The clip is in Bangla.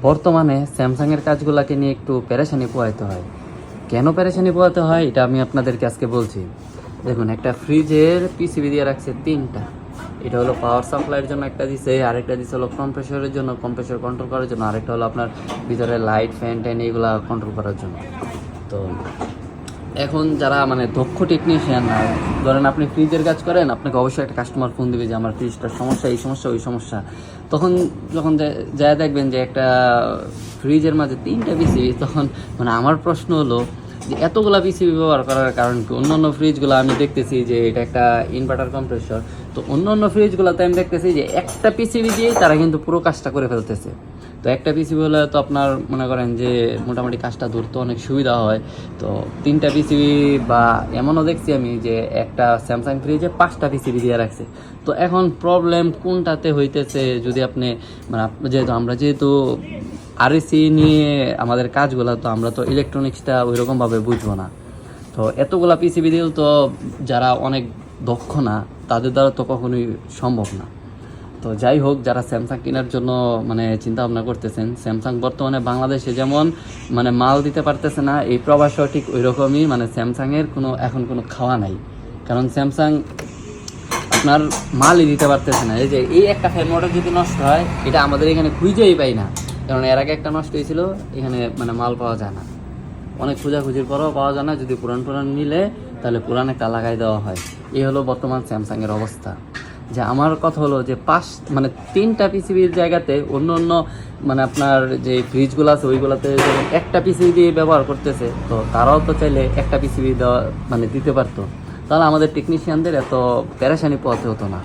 বর্তমানে স্যামসাংয়ের কাজগুলোকে নিয়ে একটু পেরেশানি পোহাইতে হয়। কেন পেরেশানি পোহাতে হয় এটা আমি আপনাদেরকে আজকে বলছি। দেখুন, একটা ফ্রিজের পিসিবি দিয়ে রাখছে তিনটা। এটা হলো পাওয়ার সাপ্লাইয়ের জন্য একটা দিছে, আরেকটা দিছে হলো কম্প্রেসরের জন্য, কম্প্রেসর কন্ট্রোল করার জন্য, আরেকটা হলো আপনার ভিতরে লাইট ফ্যান ট্যান এইগুলা কন্ট্রোল করার জন্য। তো এখন যারা মানে দক্ষ টেকনিশিয়ান, আর ধরেন আপনি ফ্রিজের কাজ করেন, আপনাকে অবশ্যই একটা কাস্টমার ফোন দিবে যে আমার ফ্রিজটার সমস্যা, এই সমস্যা, ওই সমস্যা। তখন যখন যা দেখবেন যে একটা ফ্রিজের মাঝে তিনটা পিসিবি, তখন মানে আমার প্রশ্ন হলো যে এতগুলা পিসিবি ব্যবহার করার কারণ কি? অন্যান্য ফ্রিজগুলো আমি দেখতেছি যে এটা একটা ইনভার্টার কম্প্রেসর, তো অন্যান্য ফ্রিজগুলোতে আমি দেখতেছি যে একটা পিসিবি দিয়েই তারা কিন্তু পুরো কাজটা করে ফেলতেছে। তো একটা পিসিবি হলে তো আপনার মনে করেন যে মোটামুটি কাজটা ধরতে অনেক সুবিধা হয়। তো তিনটা পিসিবি, বা এমনও দেখছি আমি যে একটা স্যামসাং ফ্রিজে 5টা পিসিবি দিয়ে রাখছে। তো এখন প্রবলেম কোনটাতে হইতেছে? যদি আপনি মানে যেহেতু আরএসি নিয়ে আমাদের কাজগুলো, তো আমরা তো ইলেকট্রনিক্সটা ওইরকমভাবে বুঝবো না। তো এতগুলা পিসিবি দিয়েও তো যারা অনেক দক্ষ না, তাদের দ্বারা তো কখনোই সম্ভব না। তো যাই হোক, যারা স্যামসাং কেনার জন্য মানে চিন্তা ভাবনা করতেছেন, স্যামসাং বর্তমানে বাংলাদেশে যেমন মানে মাল দিতে পারতেছে না, এই প্রবাসও ঠিক ওই রকমই। মানে স্যামসাংয়ের এখন কোনো খাওয়া নাই, কারণ স্যামসাং আপনার মালই দিতে পারতেছে না। এই যে এই একটা ফ্যান মোটর যদি নষ্ট হয়, এটা আমাদের এখানে খুঁজেই পাই না, কারণ এর আগে একটা নষ্ট হয়েছিল, এখানে মানে মাল পাওয়া যায় না। অনেক খোঁজাখুঁজির পরেও পাওয়া যায় না। যদি পুরান নিলে তাহলে পুরান একটা লাগাই দেওয়া হয়। এই হলো বর্তমান স্যামসাংয়ের অবস্থা। যে আমার কথা হলো যে মানে 3টা পিসিবির জায়গাতে অন্য মানে আপনার যে ফ্রিজগুলো আছে ওইগুলোতে যখন একটা পিসিবি দিয়ে ব্যবহার করতেছে, তো তারাও তো চাইলে একটা পিসিবি দেওয়া মানে দিতে পারতো, তাহলে আমাদের টেকনিশিয়ানদের এত পেরেশানি পোহাতে হতো না।